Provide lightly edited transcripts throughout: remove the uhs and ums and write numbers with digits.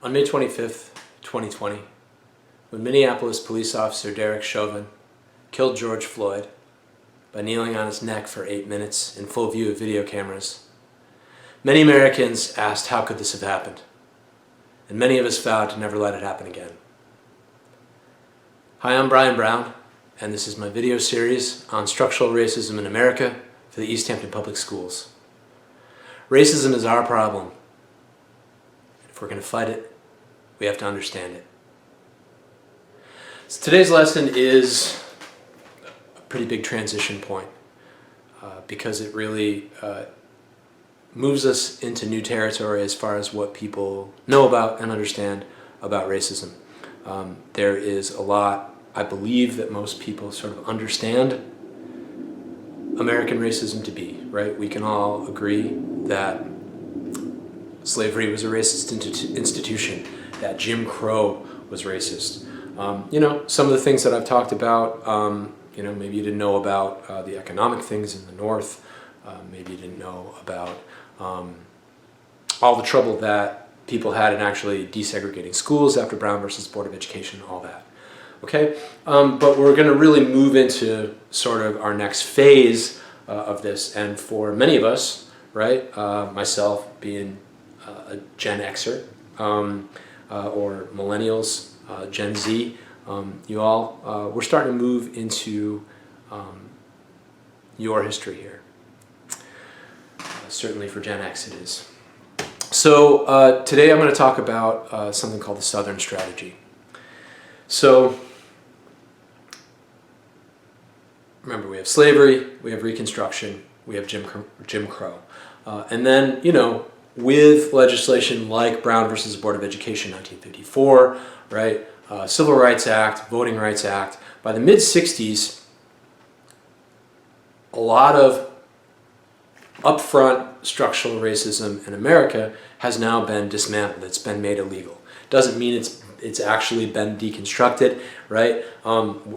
On May 25th, 2020, when Minneapolis police officer Derek Chauvin killed George Floyd by kneeling on his neck for 8 minutes in full view of video cameras, many Americans asked how could this have happened, and many of us vowed to never let it happen again. Hi, I'm Brian Brown, and this is my video series on structural racism in America for the East Hampton Public Schools. Racism is our problem. If we're going to fight it, we have to understand it. So today's lesson is a pretty big transition point because it really moves us into new territory as far as what people know about and understand about racism. There is a lot, I believe, that most people sort of understand American racism to be, right? We can all agree that slavery was a racist institution, that Jim Crow was racist. Some of the things that I've talked about, maybe you didn't know about the economic things in the North. Maybe you didn't know about all the trouble that people had in actually desegregating schools after Brown versus Board of Education, all that. Okay, but we're going to really move into sort of our next phase of this, and for many of us, right, myself being a Gen Xer, or millennials, Gen Z, you all, we're starting to move into your history here. Certainly for Gen X it is. So today I'm going to talk about something called the Southern Strategy. So remember, we have slavery, we have Reconstruction, we have Jim Crow. And then, with legislation like Brown versus Board of Education 1954, right, Civil Rights Act, Voting Rights Act, by the mid-60s, a lot of upfront structural racism in America has now been dismantled. It's been made illegal. Doesn't mean it's actually been deconstructed, right?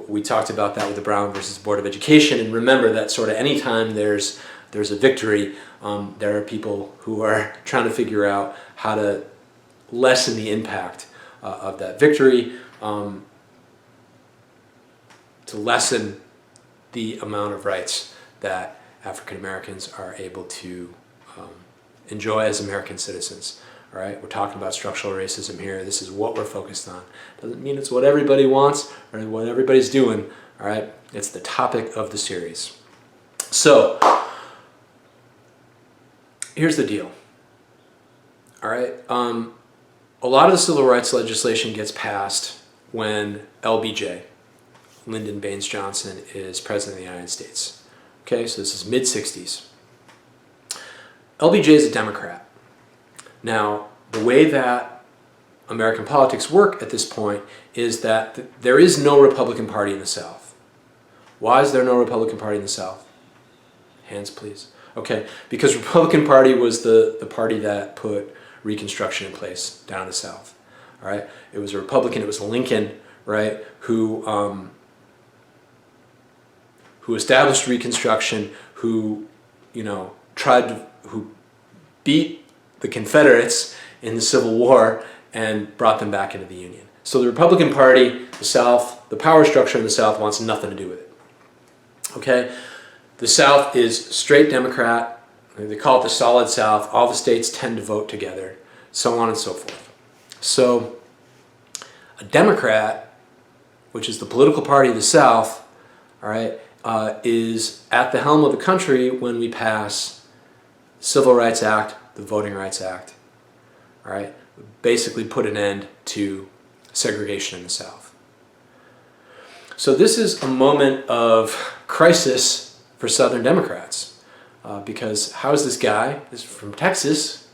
We talked about that with the Brown versus Board of Education, and remember that sort of anytime there's a victory, there are people who are trying to figure out how to lessen the impact of that victory, to lessen the amount of rights that African Americans are able to enjoy as American citizens. All right, we're talking about structural racism here. This is what we're focused on. Doesn't mean it's what everybody wants or what everybody's doing. All right, it's the topic of the series. So here's the deal. All right, a lot of the civil rights legislation gets passed when LBJ, Lyndon Baines Johnson, is president of the United States. Okay, so this is mid-60s. LBJ is a Democrat. Now, the way that American politics work at this point is that there is no Republican Party in the South. Why is there no Republican Party in the South? Hands, please. Okay, because Republican Party was the party that put Reconstruction in place down in the South. All right, it was a Republican. It was Lincoln, right, who established Reconstruction, who who beat the Confederates in the Civil War and brought them back into the Union. So the Republican Party, the South, the power structure in the South wants nothing to do with it. Okay, the South is straight Democrat. They call it the Solid South. All the states tend to vote together, so on and so forth. So a Democrat, which is the political party of the South, all right, is at the helm of the country when we pass the Civil Rights Act, the Voting Rights Act, all right, basically put an end to segregation in the South. So this is a moment of crisis for Southern Democrats because how is this guy, this is from Texas,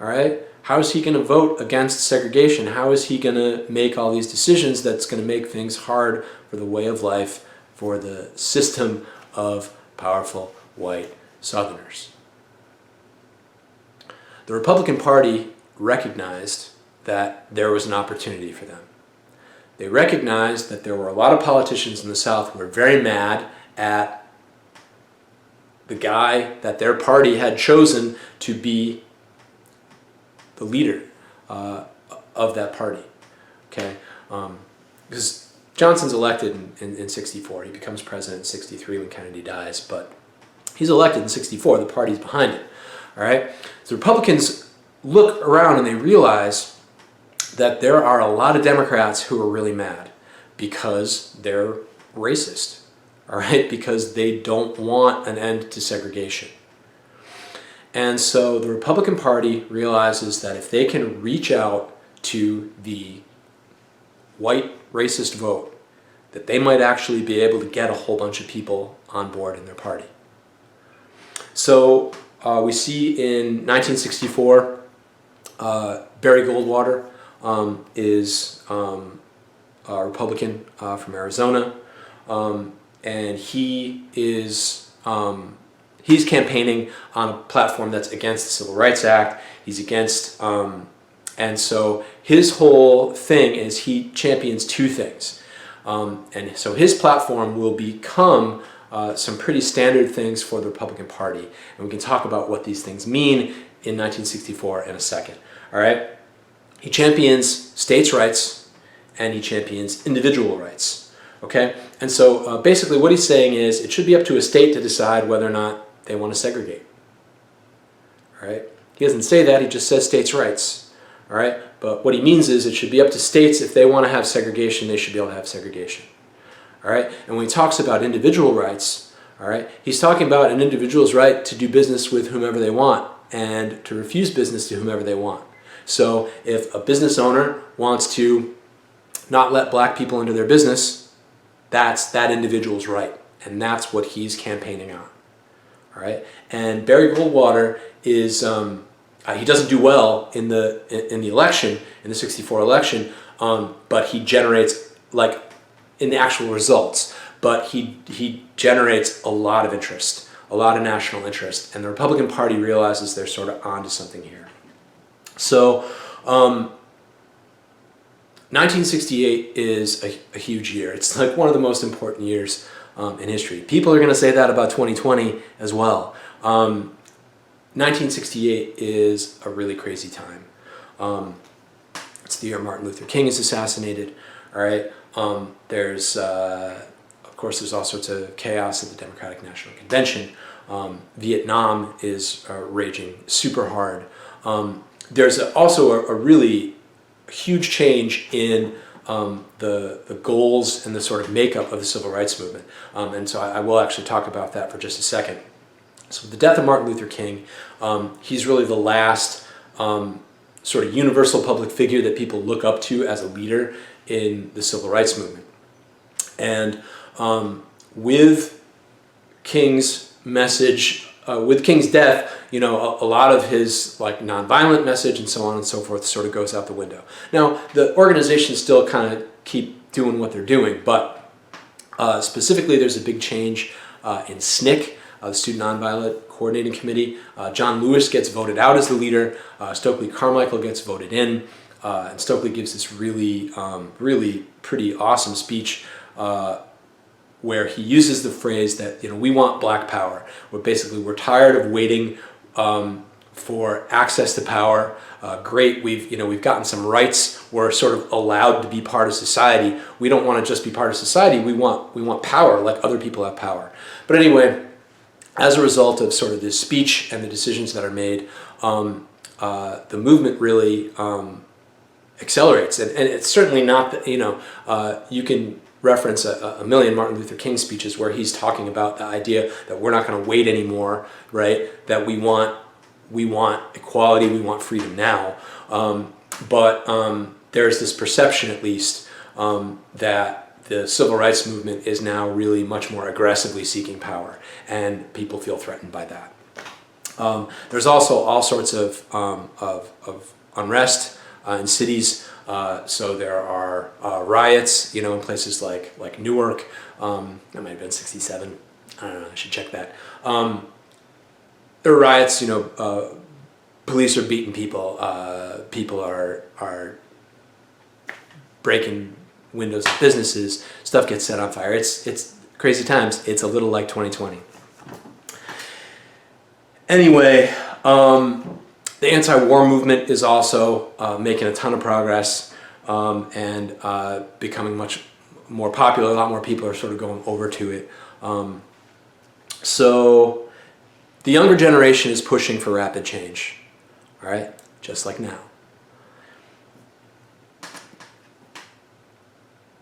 all right, how is he going to vote against segregation? How is he going to make all these decisions that's going to make things hard for the way of life for the system of powerful white Southerners? The Republican Party recognized that there was an opportunity for them. They recognized that there were a lot of politicians in the South who were very mad at the guy that their party had chosen to be the leader of that party. Okay, because Johnson's elected in 64. He becomes president in 63 when Kennedy dies, but he's elected in 64. The party's behind it. All right. The Republicans look around and they realize that there are a lot of Democrats who are really mad because they're racist. All right, because they don't want an end to segregation. And so the Republican Party realizes that if they can reach out to the white racist vote, that they might actually be able to get a whole bunch of people on board in their party. So we see in 1964, Barry Goldwater is a Republican from Arizona, and he is he's campaigning on a platform that's against the Civil Rights Act. He's against, and so his whole thing is he champions two things. And so his platform will become some pretty standard things for the Republican Party. And we can talk about what these things mean in 1964 in a second. All right? He champions states' rights and he champions individual rights. Okay? And so basically what he's saying is it should be up to a state to decide whether or not they want to segregate. All right? He doesn't say that, he just says states' rights. All right? But what he means is it should be up to states. If they want to have segregation, they should be able to have segregation. All right? And when he talks about individual rights, all right, he's talking about an individual's right to do business with whomever they want and to refuse business to whomever they want. So if a business owner wants to not let black people into their business, that's that individual's right. And that's what he's campaigning on. All right? And Barry Goldwater is... he doesn't do well in the election, in the 64 election, but he generates, like, in the actual results, but he generates a lot of interest, a lot of national interest, and the Republican Party realizes they're sort of onto something here. So 1968 is a huge year. It's like one of the most important years in history. People are going to say that about 2020 as well. 1968 is a really crazy time. It's the year Martin Luther King is assassinated. All right. There's, of course, there's all sorts of chaos at the Democratic National Convention. Vietnam is raging super hard. There's also a really huge change in the goals and the sort of makeup of the civil rights movement. And so I will actually talk about that for just a second. So with the death of Martin Luther King, he's really the last sort of universal public figure that people look up to as a leader in the civil rights movement. And with King's message, with King's death, you know, a lot of his like nonviolent message and so on and so forth sort of goes out the window. Now, the organizations still kind of keep doing what they're doing, but specifically there's a big change in SNCC, the Student Nonviolent Coordinating Committee. John Lewis gets voted out as the leader. Stokely Carmichael gets voted in. And Stokely gives this really, really pretty awesome speech where he uses the phrase that, you know, we want black power. We're tired of waiting for access to power. Great, we've gotten some rights. We're sort of allowed to be part of society. We don't want to just be part of society. We want power like other people have power. But anyway, as a result of sort of this speech and the decisions that are made, the movement really accelerates. And it's certainly not that, you know, you can reference a million Martin Luther King speeches where he's talking about the idea that we're not going to wait anymore, right? That we want equality, we want freedom now. But there's this perception, at least, that the civil rights movement is now really much more aggressively seeking power, and people feel threatened by that. There's also all sorts of unrest in cities. So there are riots, you know, in places like Newark. That might have been 67. I don't know. I should check that. There are riots. You know, police are beating people. People are breaking windows of businesses. Stuff gets set on fire. It's crazy times. It's a little like 2020. Anyway, The anti-war movement is also making a ton of progress and becoming much more popular. A lot more people are sort of going over to it. So the younger generation is pushing for rapid change, all right, just like now.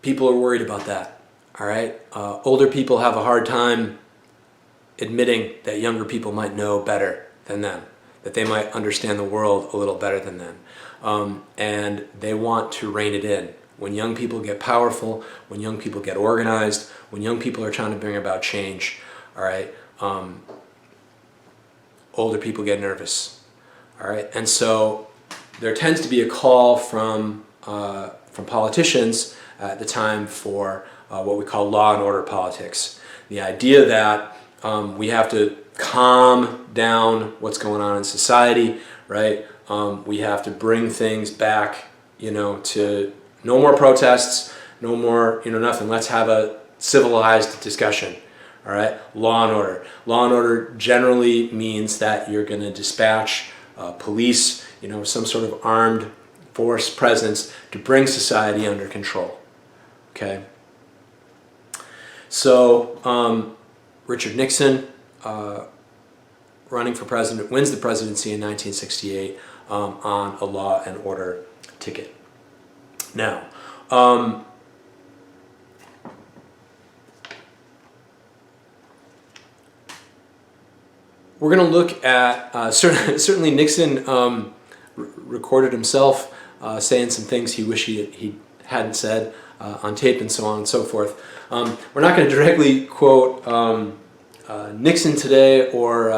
People are worried about that, all right? Older people have a hard time admitting that younger people might know better than them, that they might understand the world a little better than them. And they want to rein it in. When young people get powerful, when young people get organized, when young people are trying to bring about change, all right, older people get nervous, all right? And so there tends to be a call from politicians at the time for what we call law and order politics. The idea that we have to calm down what's going on in society, right? We have to bring things back, to no more protests, no more, nothing. Let's have a civilized discussion, all right? Law and order. Law and order generally means that you're going to dispatch police, some sort of armed force presence to bring society under control, okay? So Richard Nixon, running for president, wins the presidency in 1968 on a law and order ticket. Now, we're going to look at, certainly Nixon recorded himself saying some things he wished he hadn't said on tape and so on and so forth. We're not going to directly quote Nixon today or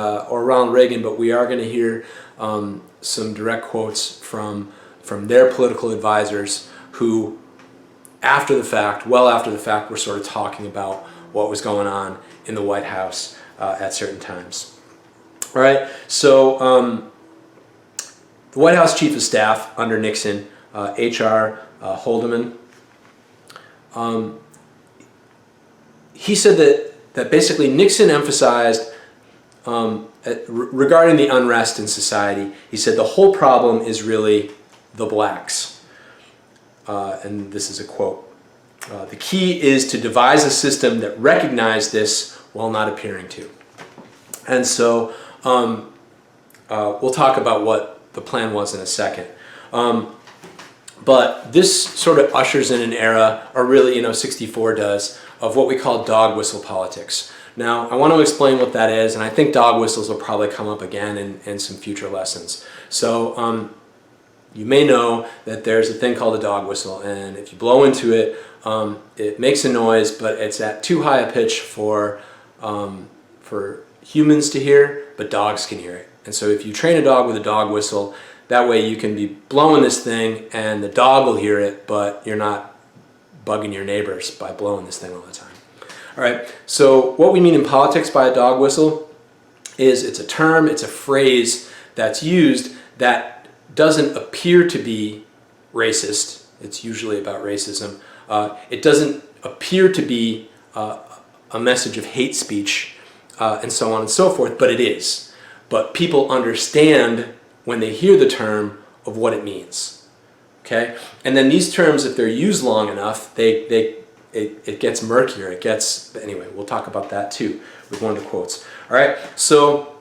Ronald Reagan, but we are going to hear some direct quotes from their political advisors who, after the fact, well after the fact, were sort of talking about what was going on in the White House at certain times. All right, so the White House Chief of Staff under Nixon, H.R. Haldeman, he said that basically Nixon emphasized regarding the unrest in society, he said the whole problem is really the blacks. And this is a quote. The key is to devise a system that recognizes this while not appearing to. And so we'll talk about what the plan was in a second. But this sort of ushers in an era, or really, 64 does, of what we call dog whistle politics. Now, I want to explain what that is, and I think dog whistles will probably come up again in some future lessons. So you may know that there's a thing called a dog whistle, and if you blow into it, it makes a noise, but it's at too high a pitch for humans to hear, but dogs can hear it. And so if you train a dog with a dog whistle, that way you can be blowing this thing and the dog will hear it, but you're not bugging your neighbors by blowing this thing all the time. All right, so what we mean in politics by a dog whistle is it's a term, it's a phrase that's used that doesn't appear to be racist. It's usually about racism. It doesn't appear to be a message of hate speech and so on and so forth, but it is. But people understand when they hear the term of what it means. Okay? And then these terms, if they're used long enough, it gets murkier. It gets, anyway, we'll talk about that too with one of the quotes. All right? So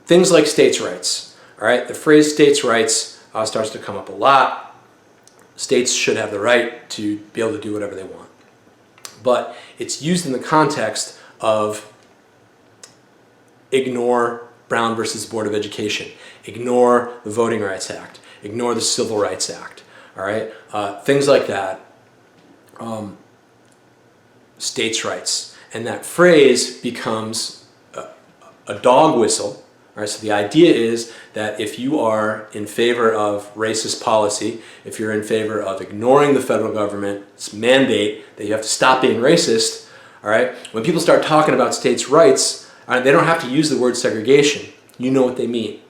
things like states' rights. All right? The phrase states' rights starts to come up a lot. States should have the right to be able to do whatever they want. But it's used in the context of ignore Brown versus Board of Education, ignore the Voting Rights Act, ignore the Civil Rights Act, all right? Things like that, states' rights. And that phrase becomes a dog whistle, all right? So the idea is that if you are in favor of racist policy, if you're in favor of ignoring the federal government's mandate that you have to stop being racist, all right? When people start talking about states' rights, they don't have to use the word segregation. You know what they mean.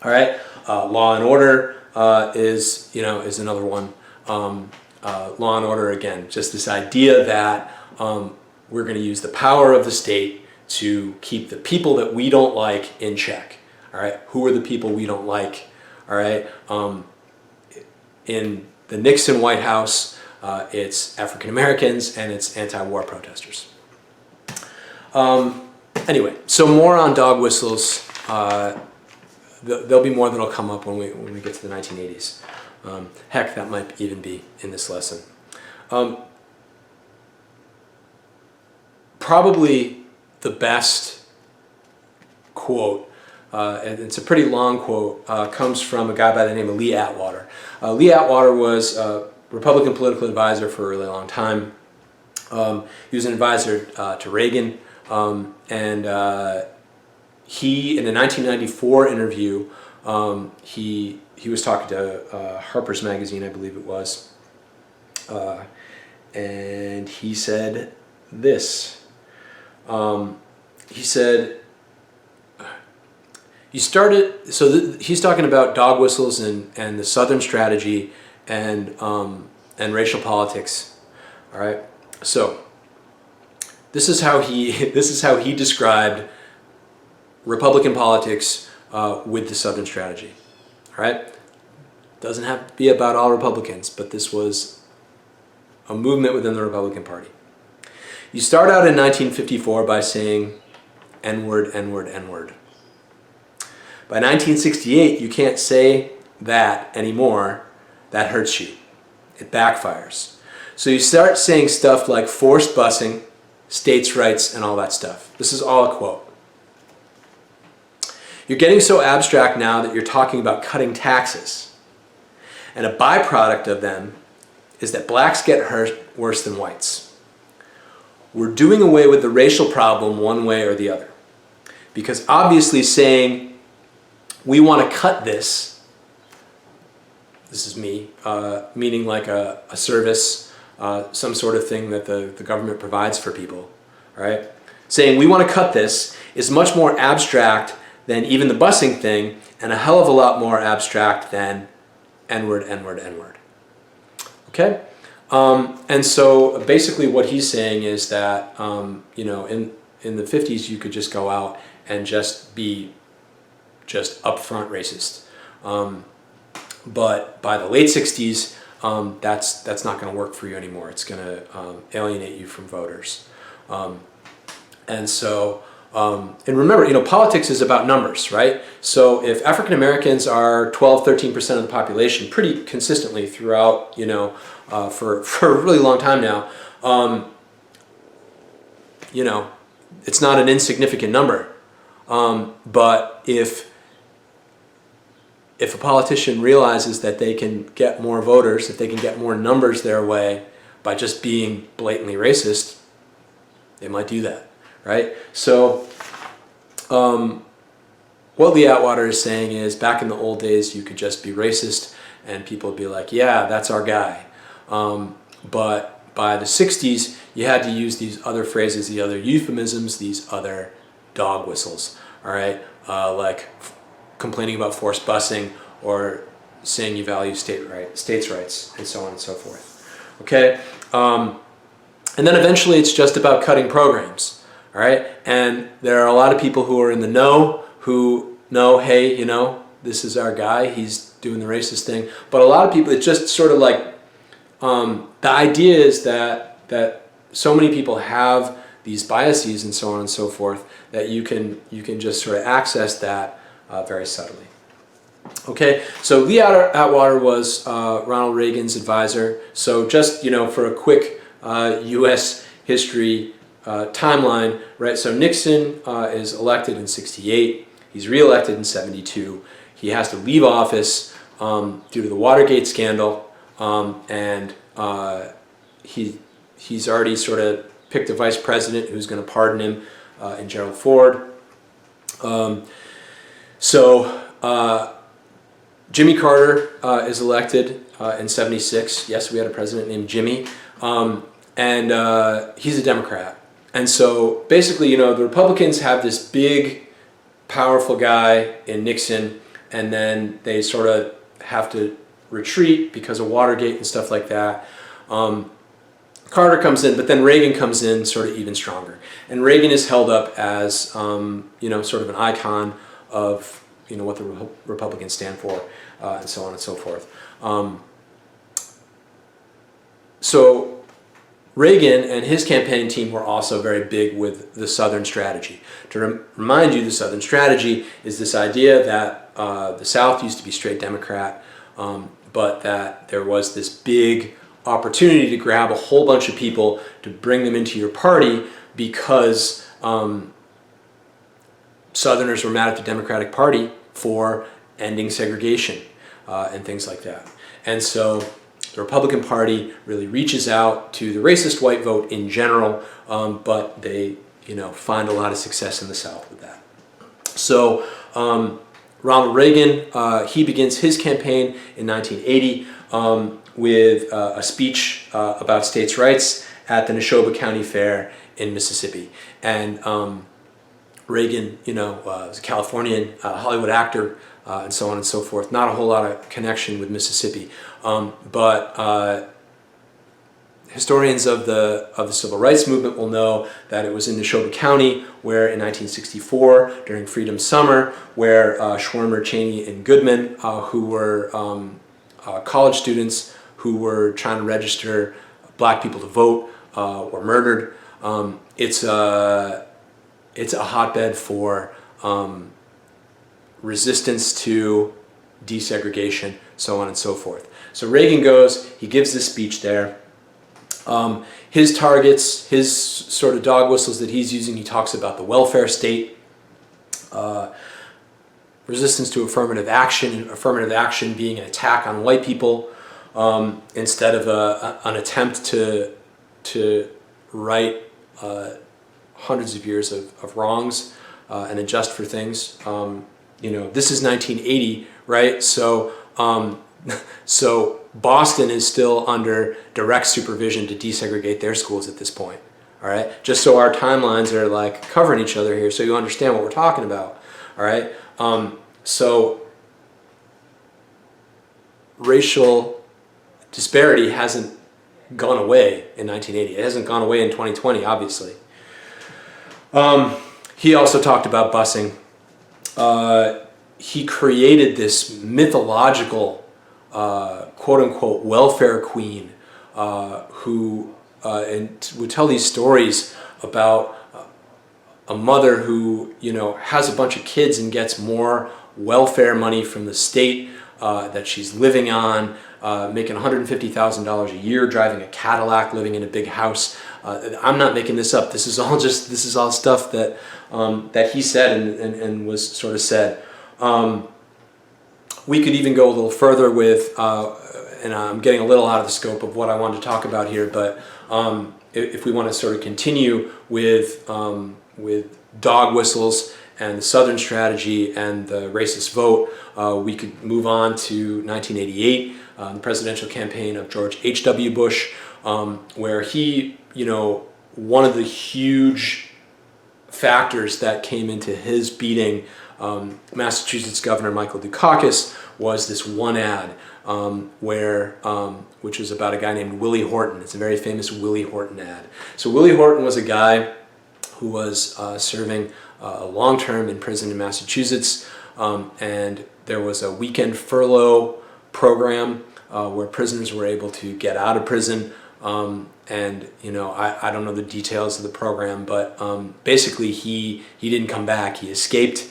All right. Law and order is another one. Law and order, again, just this idea that we're going to use the power of the state to keep the people that we don't like in check. All right, who are the people we don't like? All right, in the Nixon White House, it's African Americans and it's anti-war protesters. Anyway, so more on dog whistles. There'll be more that'll come up when we get to the 1980s. Heck, that might even be in this lesson. Probably the best quote, and it's a pretty long quote, comes from a guy by the name of Lee Atwater. Lee Atwater was a Republican political advisor for a really long time. He was an advisor to Reagan, and he, in a 1994 interview, he was talking to Harper's Magazine, I believe it was, and he said this. He said, he's talking about dog whistles and the Southern strategy and racial politics. All right, so this is how he described Republican politics with the Southern strategy. All right, doesn't have to be about all Republicans, but this was a movement within the Republican Party. You start out in 1954 by saying N-word, N-word, N-word. By 1968, you can't say that anymore. That hurts you. It backfires. So you start saying stuff like forced busing, states' rights, and all that stuff. This is all a quote. You're getting so abstract now that you're talking about cutting taxes. And a byproduct of them is that blacks get hurt worse than whites. We're doing away with the racial problem one way or the other. Because obviously saying, we want to cut this is me, meaning like a service, some sort of thing that the government provides for people, right? Saying we want to cut this is much more abstract than even the busing thing, and a hell of a lot more abstract than N-word, N-word, N-word. Okay? And so basically what he's saying is that, you know, in the 50s you could just go out and just be upfront racist. But by the late 60s, that's not going to work for you anymore. It's going to alienate you from voters. And so, and remember, you know, politics is about numbers, right? So if African Americans are 12, 13% of the population pretty consistently throughout, you know, for a really long time now, you know, it's not an insignificant number. But if a politician realizes that they can get more voters, if they can get more numbers their way by just being blatantly racist, they might do that, right? So what Lee Atwater is saying is, back in the old days, you could just be racist and people would be like, yeah, that's our guy. But by the 60s, you had to use these other phrases, the other euphemisms, these other dog whistles, all right? Like complaining about forced busing or saying you value states' rights, and so on and so forth, okay? And then eventually it's just about cutting programs, all right? And there are a lot of people who are in the know who know, hey, you know, this is our guy, he's doing the racist thing. But a lot of people, it's just sort of like, the idea is that so many people have these biases and so on and so forth that you can just sort of access that very subtly. Okay, so Lee Atwater was Ronald Reagan's advisor. So just, you know, for a quick U.S. history timeline, right? So Nixon is elected in '68. He's reelected in '72. He has to leave office due to the Watergate scandal, and he's already sort of picked a vice president who's going to pardon him in Gerald Ford. Jimmy Carter is elected in '76. Yes, we had a president named Jimmy, and he's a Democrat. And so basically, you know, the Republicans have this big, powerful guy in Nixon, and then they sort of have to retreat because of Watergate and stuff like that. Carter comes in, but then Reagan comes in sort of even stronger. And Reagan is held up as, you know, sort of an icon of, what the Republicans stand for, and so on and so forth. So Reagan and his campaign team were also very big with the Southern strategy. To remind you, the Southern strategy is this idea that the South used to be straight Democrat, but that there was this big opportunity to grab a whole bunch of people to bring them into your party because Southerners were mad at the Democratic Party for ending segregation and things like that. And so the Republican Party really reaches out to the racist white vote in general, but they, find a lot of success in the South with that. So Ronald Reagan, he begins his campaign in 1980 with a speech about states' rights at the Neshoba County Fair in Mississippi. And Reagan, was a Californian, Hollywood actor, and so on and so forth. Not a whole lot of connection with Mississippi, but historians of the civil rights movement will know that it was in Neshoba County where, in 1964, during Freedom Summer, where Schwerner, Cheney, and Goodman, who were college students who were trying to register black people to vote, were murdered. It's a hotbed for resistance to desegregation, so on and so forth. So Reagan goes, he gives this speech there. His targets, his sort of dog whistles that he's using, he talks about the welfare state, resistance to affirmative action being an attack on white people instead of an attempt to right hundreds of years of wrongs and adjust for things. This is 1980, right? So Boston is still under direct supervision to desegregate their schools at this point. All right, just so our timelines are like covering each other here, so you understand what we're talking about. All right, so racial disparity hasn't gone away in 1980. It hasn't gone away in 2020, obviously. He also talked about busing. He created this mythological, quote-unquote, welfare queen who and would tell these stories about a mother who, has a bunch of kids and gets more welfare money from the state that she's living on, making $150,000 a year, driving a Cadillac, living in a big house. I'm not making this up. This is all stuff that that he said and was sort of said. We could even go a little further with, and I'm getting a little out of the scope of what I wanted to talk about here, but if we want to sort of continue with dog whistles and the Southern strategy and the racist vote, we could move on to 1988, the presidential campaign of George H.W. Bush, where he, one of the huge factors that came into his beating Massachusetts Governor Michael Dukakis was this one ad which was about a guy named Willie Horton. It's a very famous Willie Horton ad. So Willie Horton was a guy who was serving a long term in prison in Massachusetts, and there was a weekend furlough program where prisoners were able to get out of prison. And I don't know the details of the program, but basically he didn't come back. He escaped.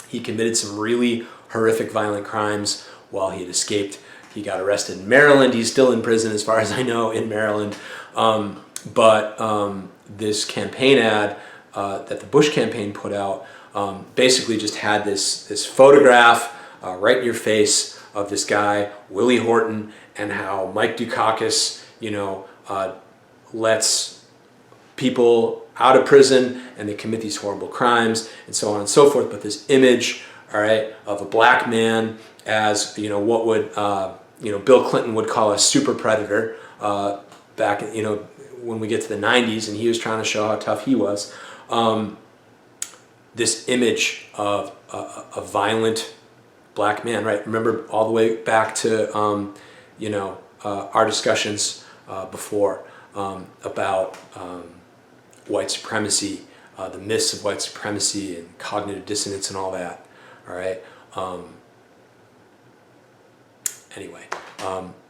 He committed some really horrific violent crimes while he had escaped. He got arrested in Maryland. He's still in prison as far as I know in Maryland. But this campaign ad that the Bush campaign put out basically just had this photograph right in your face of this guy, Willie Horton, and how Mike Dukakis, lets people out of prison and they commit these horrible crimes and so on and so forth. But this image, all right, of a black man as, what would, Bill Clinton would call a super predator back, when we get to the 90s, and he was trying to show how tough he was. This image of a violent black man, right? Remember all the way back to, our discussions before about white supremacy, the myths of white supremacy and cognitive dissonance and all that, all right? Anyway,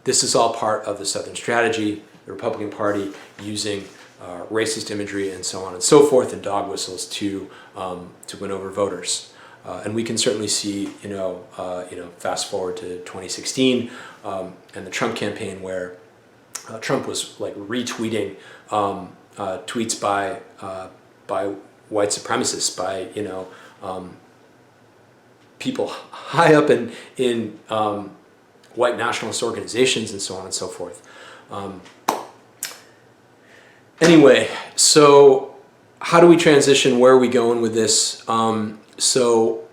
this is all part of the Southern strategy, the Republican Party using racist imagery and so on and so forth and dog whistles to win over voters. And we can certainly see, fast forward to 2016 and the Trump campaign, where Trump was like retweeting tweets by white supremacists, by people high up in white nationalist organizations and so on and so forth. Anyway, so how do we transition? Where are we going with this? So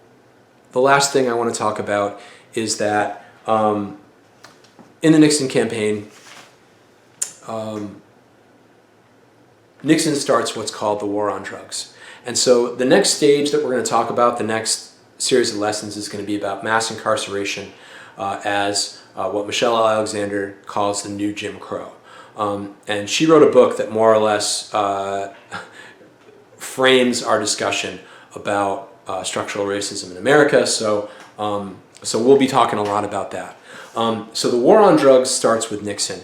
the last thing I want to talk about is that in the Nixon campaign, Nixon starts what's called the war on drugs. And so the next stage that we're going to talk about, the next series of lessons, is going to be about mass incarceration as what Michelle Alexander calls the new Jim Crow. And she wrote a book that more or less frames our discussion about structural racism in America. So we'll be talking a lot about that. So the war on drugs starts with Nixon.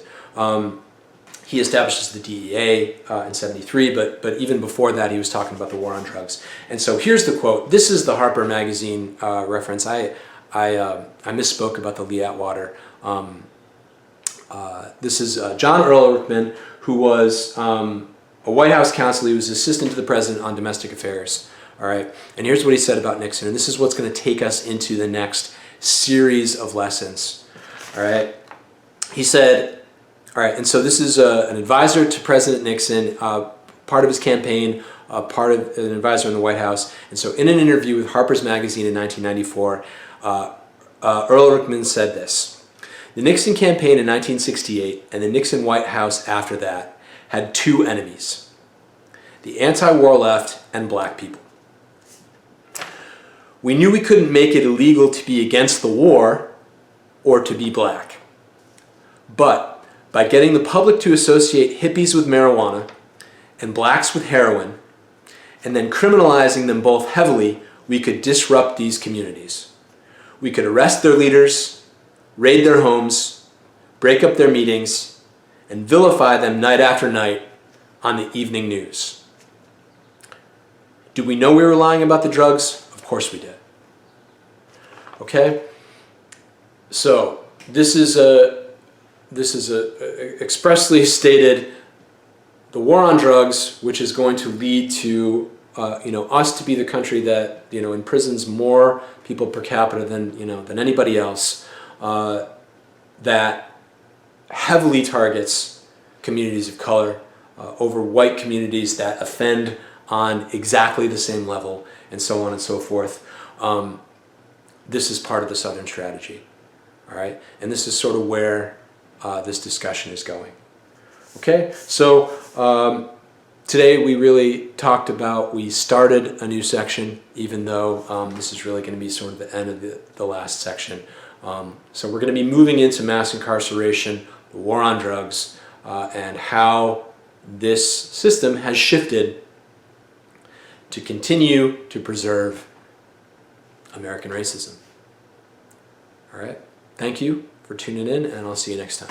He establishes the DEA in '73, but even before that, he was talking about the war on drugs. And so here's the quote. This is the Harper Magazine reference. I misspoke about the Lee Atwater. This is John Ehrlichman, who was a White House counsel. He was assistant to the president on domestic affairs. All right, and here's what he said about Nixon, and this is what's going to take us into the next series of lessons. All right, he said, all right, and so this is an advisor to President Nixon, part of his campaign, part of an advisor in the White House. And so in an interview with Harper's Magazine in 1994, Ehrlichman said this: "The Nixon campaign in 1968 and the Nixon White House after that had two enemies: the anti-war left and black people. We knew we couldn't make it illegal to be against the war or to be black. But by getting the public to associate hippies with marijuana and blacks with heroin, and then criminalizing them both heavily, we could disrupt these communities. We could arrest their leaders, raid their homes, break up their meetings, and vilify them night after night on the evening news. Do we know we were lying about the drugs? Of course we did." Okay? So this is expressly stated the war on drugs, which is going to lead to us to be the country that imprisons more people per capita than anybody else, that heavily targets communities of color over white communities that offend on exactly the same level, and so on and so forth. This is part of the Southern strategy. All right, and this is sort of where this discussion is going. Okay, so today we really talked about, we started a new section, even though this is really going to be sort of the end of the last section. So we're going to be moving into mass incarceration, the war on drugs, and how this system has shifted to continue to preserve American racism. All right, thank you for tuning in, and I'll see you next time.